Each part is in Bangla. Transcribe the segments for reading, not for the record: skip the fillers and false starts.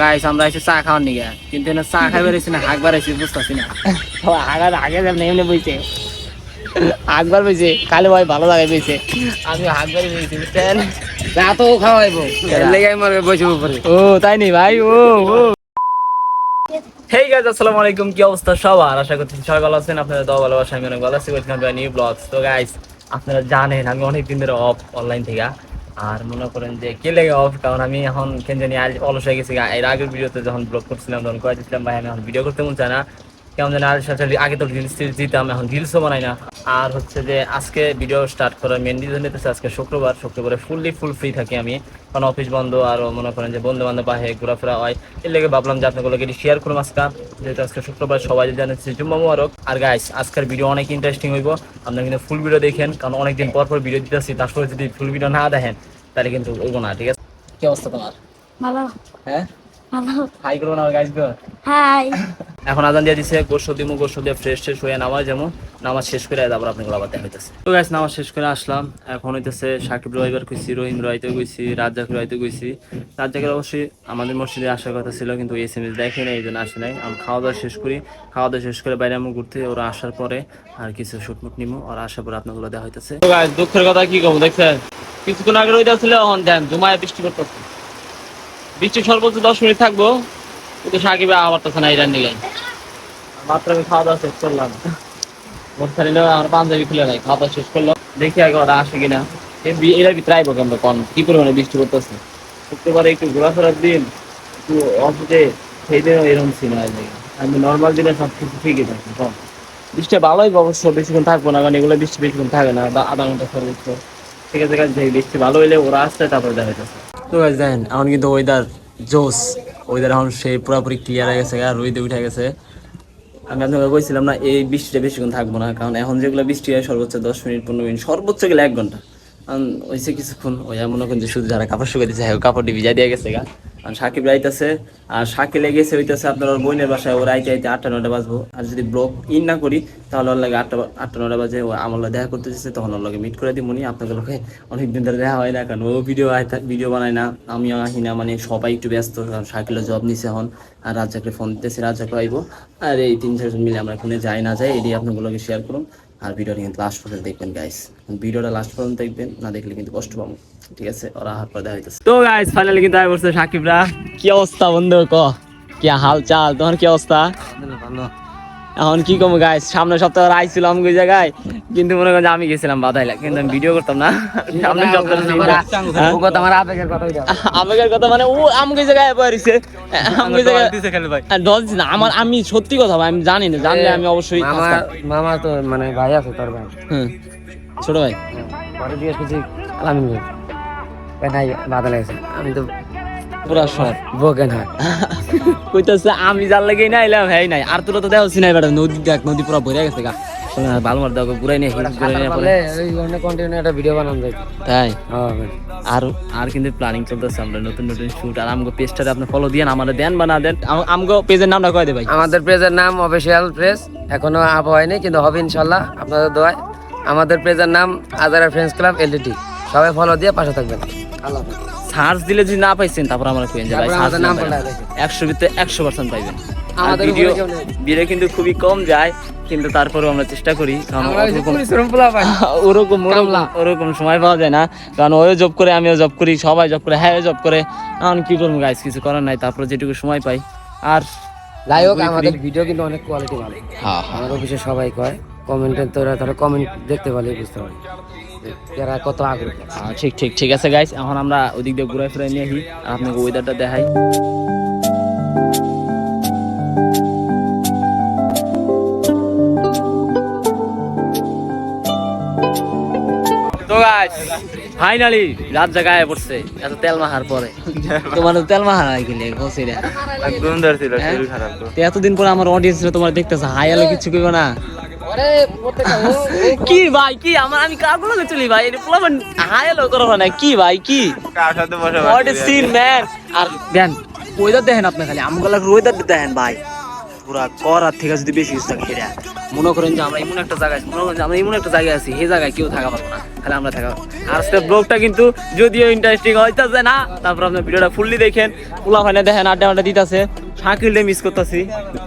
গাইস আমরা এসে চা খাওয়ার নিগে, কিন্তু এনে চা খাই বেরিয়েছি না হাঁক বাড়াইছি বুঝতেছি না। হাগার আগে যেমন এমনি বইছে হাঁকবার বইছে খালি ভাই ভালো লাগে বইছে, আমি হাঁকবারই বইছি বুঝছেন। রাতও খাওয়াইবো লেগে মারবে বসে উপরে। ও তাই নি ভাই। ও হেই গাইস, আসসালামু আলাইকুম। কি অবস্থা সবার? আশা করছি সবাই ভালো আছেন। আপনারা দোয়া ভালোবাসা আমি অনেক ভালো আছি। Welcome to new blogs. তো গাইস আপনারা জানেন আমি অনেক দিন ধরে অফ অনলাইন থেকে, আর মনে করেন যে কে লেগে অফ, কারণ আমি এখন কেন জানি আজ অলস হয়ে গেছি। এর আগের ভিডিওতে যখন ব্লগ করছিলাম তখন কয়ে দিচ্ছিলাম ভাই আমি এখন ভিডিও করতে মন চায় না, কেমন জানি আর সাথে আগে তো রিলস দিতাম, এখন রিলসও বানাই না। আর হচ্ছে যে আজকে ভিডিও স্টার্ট করার মেন রিজন হচ্ছে আজকে শুক্রবারে ফুল ফ্রি থাকি আমি, কারণ অফিস বন্ধ। আর মনে করেন যে বন্ধু বান্ধব বাহে ঘোরাফেরা হয়, এর লেগে ভাবলাম যে আপনাগুলোকে শেয়ার করুন আজকে, যেহেতু আজকে শুক্রবার সবাই জানাচ্ছি জুম্মা মুবারক। আর গাইস আজকের ভিডিও অনেক ইন্টারেস্টিং হইব, আপনারা কিন্তু ফুল ভিডিও দেখেন, কারণ অনেকদিন পর ভিডিও দিতেছি, তারপরে যদি ফুল ভিডিও না দেখেন তাহলে কিন্তু হইব না। ঠিক আছে, কি অবস্থা তোমার? ভালো। হ্যাঁ ভালো। হাই করবো না গাইস গো? হাই। এখন আজান দিয়ে দিছে, গোসল দিয়ে ফ্রেশ হয়ে নামাজ যেমন নামাজ শেষ করে তারপর আপনাকে আবার দেখা হইতেছে। তো গাইস নামাজ শেষ করে আসলাম, এখন হইতেছে সাকিব রবিবার কইছি, রহিম রাইতে গেছি, রাজ্জাক রাইতে গেছি। রাজ্জাকের অবশ্যই আমাদের মসজিদে আসার কথা ছিল, কিন্তু SMS দেখে নাই, এই জন্য আসে নাই। আমি খাওয়া দাওয়া শেষ করে বাইরে আমি ঘুরতে, ওরা আসার পরে আর কিছু শুটমুট নিমো, আর আসার পরে আপনাগুলো দেখা হইতেছে। তো গাইস দুঃখের কথা কি কম দেখছেন, কিছুক্ষণ আগে রইতে ছিল, এখন দেন জুমায় বৃষ্টি করতেছে। বৃষ্টি সর্বোচ্চ 10 মিনিট থাকবো, কিন্তু সাকিবে আবার তো না ইরান নিলেন। মাত্র আমি খাওয়া দাওয়া শেষ করলাম, আমার পাঞ্জাবি খুলে নাই, খাওয়া দাওয়া শেষ করলাম। দেখি আগে ওরা আসে কিনা, এর ভিতরে আইবো কেন, কন কি পরিমাণে বৃষ্টি করতেছে। শুক্রবারে একটু ঘোরাফেরার দিন, একটু অফিসে সেই দিনও এরকম ছিল। আমি নর্মাল দিনে সবকিছু ঠিকই থাকে, কম বৃষ্টি ভালোই অবশ্য, বেশিক্ষণ থাকবো না, কারণ এগুলো বৃষ্টি বেশিক্ষণ থাকে না, আধা ঘন্টা সর্বোচ্চ। ঠিক আছে গাছ, বৃষ্টি ভালো হইলে ওরা আসছে তারপরে দেখা যাচ্ছে। তো গাছ দেখেন এখন কিন্তু ওয়েদার জোস, ওয়েদার এখন সেই পুরোপুরি ক্লিয়ার হয়ে গেছে, আর রোদে উঠে গেছে। আমি আপনাকে বলছিলাম না এই বৃষ্টিটা বেশিক্ষণ থাকবো না, কারণ এখন যেগুলো বৃষ্টি হয় সর্বোচ্চ 10 মিনিট 15 মিনিট, সর্বোচ্চ গেলে 1 ঘন্টা। হয়েছে কিছুক্ষণ ওই মনে করেন যে শুধু যারা কাপড় শুকিয়ে দিচ্ছে কাপড়টি ভিজা দিয়ে গেছে গা। আর সাকিব রাইতেছে, আর শাকিলে গেছে হইতেছে আপনার ওর বোনের বাসায়, ওর আইতে 8টা 9টা বাজবো। আর যদি ব্লগ ইন না করি তাহলে ওর লাগে 8টা 9টা বাজে ও আমার লগে দেখা করতে যাচ্ছে, তখন ওর লগে মিট করে দিই মনি। আপনাদের লোকে অনেকদিন ধরে দেখা হয় না, কারণ ও ভিডিও বানায় না, আমিও আহি না, মানে সবাই একটু ব্যস্ত, কারণ শাকিলের জব নিছে এখন। আর রাজ্জাককে ফোন দিতেছে, রাজ্জাক আইবো। আর এই 3-4জন মিলে আমরা এখানে যাই না যাই এটি আপনাগুলোকে শেয়ার করুন। আর ভিডিওটা কিন্তু লাস্ট পর্যন্ত দেখবেন গাইস, ভিডিওটা লাস্ট পর্যন্ত দেখবেন, না দেখলে কিন্তু কষ্ট পাবো। ঠিক আছে, ওরা হাত পা দেখা হইতেছে। তো গাইস ফাইনালি কিন্তু আই বলছে সাকিবরা। কি অবস্থা বন্ধু, ক কি হাল চাল তোমার, কি অবস্থা? ভালো। এখন কি কম গাইস, সামনে সপ্তাহে আইছিলাম ওই জায়গায়, কিন্তু মনে করেন আমি গেছিলাম বাধাইলা, কিন্তু আমি ভিডিও করতাম না। সামনে সপ্তাহে আমার আবেগের কথা আবেগের কথা, মানে ও আমাকে জায়গায় পড়িছে, আমাকে জায়গায় দিছে খালি ভাই। দল দিছে না আমার, আমি সত্যি কথা ভাই, আমি জানি না, জানলে আমি অবশ্যই। মামা তো মানে ভাই আছে তোর ভাই, ছোট ভাই পরে জিজ্ঞেস করছি আমি নাই বাধা লাগছে, আমি তো পুরা সব বোকেন হয় কইতাছে আমি যার লাগি না এলাম হ্যাঁ নাই। আর তোরা তো দেখছি না বেটা, নদী দেখ, নদী পুরো ভরে গেছে গা, ভালো মার দাও পুরাই নিয়ে কন্টিনিউ একটা ভিডিও বানানো যায় তাই। হ্যাঁ আর কিন্তু প্ল্যানিং চলতেছে, আমরা নতুন শুট। আর আমগো পেজটাতে আপনি ফলো দিয়েন, আমাদের দেন বা না দেন। আমগো পেজের নামটা কয় দে ভাই? আমাদের পেজের নাম অফিসিয়াল পেজ, এখনো আপ হয়নি কিন্তু হবে ইনশাল্লাহ আপনাদের দোয়ায়। আমাদের পেজের নাম আজারা ফ্রেন্ডস ক্লাব এলটিটি, সবাই ফলো দিয়ে পাশে থাকবেন। আল্লাহ হাফেজ। সার্চ দিলে যদি না পাইছেন তারপর আমরা কইেন যে ভাই সার্চ নাম 100 ভিতরে 100% পাইবেন। আমাদের ভিডিও কিন্তু খুবই কম যায়, কিন্তু তারপরেও আমরা চেষ্টা করি, কারণ ওরকম সময় পাওয়া যায় না, কারণ ওও জব করে আমিও জব করি, সবাই জব করে, হ্যাঁ জব করে। এখন কি করবো গাইস, কিছু করার নাই, তারপরে যেটুকু সময় পাই। আর যাই হোক আমাদের ভিডিও কিন্তু অনেক কোয়ালিটি ভালো। আমার অফিসে সবাই কয়, কমেন্টের তারা কমেন্ট দেখতে পারলে বুঝতে পারি এরা কত আগ্রহ। ঠিক আছে গাইস, এখন আমরা ওদিক দিয়ে ঘুরে ফিরে নিয়ে আসি, আর আপনাকে ওয়েদারটা দেখাই। তো গাইস ফাইনালি রাত জায়গায় পড়ছে, এত তেল মাখার পরে। তোমার তেল মাখা নাই গেলে গোসিরা একদম দরছিল, শরীর খারাপ। তো এতদিন পরে আমার অডিয়েন্স তোমার দেখতেছে, হাই আলো কিছু কইবো না? কি ভাই কি আমার, আমি কাগুলো চলি ভাই, পোলাবেন হাই আলো করবো না কি ভাই, কি কার সাথে বসে হোয়াট ইজ সিন ম্যান। আর দেন ওয়েদার দেখেন আপনি, খালি আমগুলা ওয়েদার দেখেন ভাই, পুরা করার থেকে যদি বেশি থাকে, মনে করেন যে আমরা এমন একটা জায়গায় আছি, সেই জায়গায় কেউ থাকা পারবো না। তাহলে আমরা থাকা আজকের ব্লগটা কিন্তু যদিও ইন্টারেস্টিং হইতেছে না, তারপর আপনার ভিডিওটা ফুললি দেখেন, পোলা ফাইনে দেখেন, আড্ডা দিতেছে, শাকিলকে মিস করতেছি,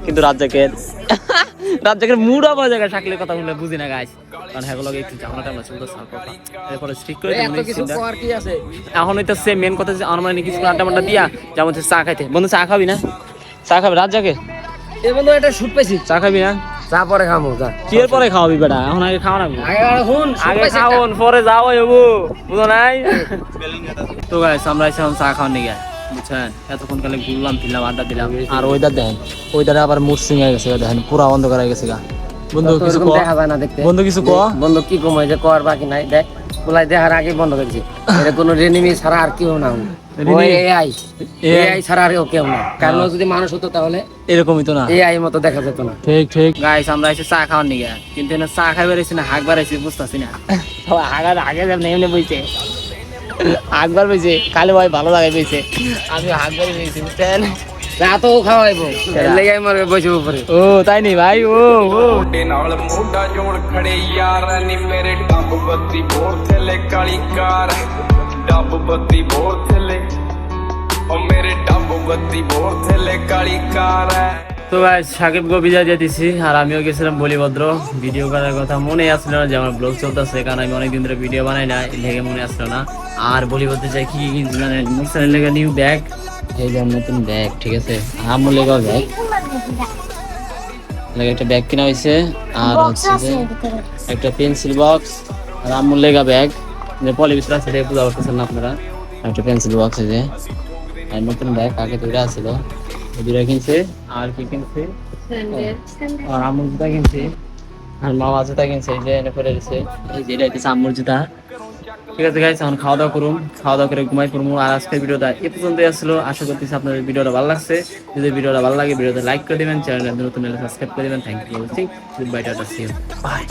কিন্তু রাজ্জাকের মুড অফ হয়ে যায় শাকিলের কথা শুনলে বুঝি না গাইস, কারণ হ্যাঁ লগে একটু ঝামেলা টামলা চলতেছে কথা, এরপরে স্ট্রিক করে এত কিছু কর কি আছে? এখন হইতেছে মেন কথা যে আমার মানে কিছু আড্ডা মাড্ডা দিয়া যেমন হচ্ছে চা খাইতে, বন্ধু চা খাবি না? চা খাবি রাজ্জাকে? এ বন্ধু এটা শুট পাইছি, চা খাবি না? চা পরে খামু যা। কি এর পরে খাওয়াবি বেটা, এখন আগে খাওয়া লাগবে, আগে আগে খাওন পরে যাও হবো, বুঝো নাই? তো গাইস আমরা এসে চা খাওয়ার নিয়ে বুঝছেন, এতক্ষণ কালে ঘুরলাম ফিরলাম আড্ডা দিলাম, আর ওইদার দেখেন, ওইদারে আবার মুরসিং হয়ে গেছে, দেখেন পুরা অন্ধকার হয়ে গেছে গা। বন্ধু কিছু কো, দেখা যায় না দেখতে। বন্ধু কিছু কো। বন্ধু কি কমাই যে কর বাকি নাই দেখ, বলাই দেখার আগে বন্ধ করেছি। এটা কোনো রেনিমি ছাড়া আর কেউ না, ওই এআই ছাড়া আর কেউ না, কারণ ও যদি মানুষ হতো তাহলে এরকমই তো না, এআই মতো দেখা যেত না। ঠিক ঠিক গাইস আমরা এসে চা খাওয়ার নিয়ে, কিন্তু এনে চা খাই বেড়েছি না হাঁক বাড়াইছি বুঝতেছি না, হাগার আগে যেমন এমনি বইছে হাঁকবার বইছে, কালে ভাই ভালো লাগাই বইছে, আমি হাঁক বাড়ি বইছি বুঝছেন, রাতও খাওয়াইবো লেগে মারবে বসে উপরে। ও তাই নি ভাই, ও ਮੋਢੇ ਨਾਲ ਮੋਢਾ ਜੋੜ ਖੜੇ ਯਾਰ ਨੀ ਮੇਰੇ ਡੱਬ ਬੱਤੀ ਬੋਰ ਥੱਲੇ ਕਾਲੀ ਕਾਰ ਡੱਬ ਬੱਤੀ ਬੋਰ ਥੱਲੇ ਓ ਮੇਰੇ ਡੱਬ ਬੱਤੀ ਬੋਰ ਥੱਲੇ ਕਾਲੀ ਕਾਰ তো গাইস সাকিবকে বিদায় দিয়ে দিছি, আর আমিও গেছিলাম বলিভদ্র, ভিডিও করার কথা মনে আসলো না যে আমার ব্লগ চলতেছে, কারণ আমি অনেকদিন ধরে ভিডিও বানাই না, লেগে মনে আসলো না। আর বলিভদ্রে যাই কি কিনছি মানে মুখসানের লেগে নিউ ব্যাগ, এই যে নতুন ব্যাগ, ঠিক আছে, আমার লেগে ব্যাগ লাগে একটা ব্যাগ কিনা হয়েছে, আর হচ্ছে যে একটা পেন্সিল বক্স, আর আমার লেগা ব্যাগ যে পলিভিসরা আছে এটা পূজা করতেছেন না আপনারা, একটা পেন্সিল বক্স আছে, আর নতুন ব্যাগ আগে দুইটা আছিল, দুইটা কিনছে, আর কি কিনছে, আর আমুর জুতা কিনছে, আর মামা জুতা কিনছে, এই যে এনে পরে রয়েছে, এই যে এটা হইতেছে আম্মুর জুতা। ঠিক আছে গাইস, এখন খাওয়া দাওয়া করুন, খাওয়া দাওয়া করে ঘুমাই পড়বো। আর আজকের ভিডিওটা এ পর্যন্তই আসলো, আশা করতেছি আপনাদের ভিডিওটা ভালো লাগছে। যদি ভিডিওটা ভালো লাগে ভিডিওতে লাইক করে দিবেন, চ্যানেলটা নতুন হলে সাবস্ক্রাইব করে দিবেন। Thank you for watching, good bye, tata, see you, by.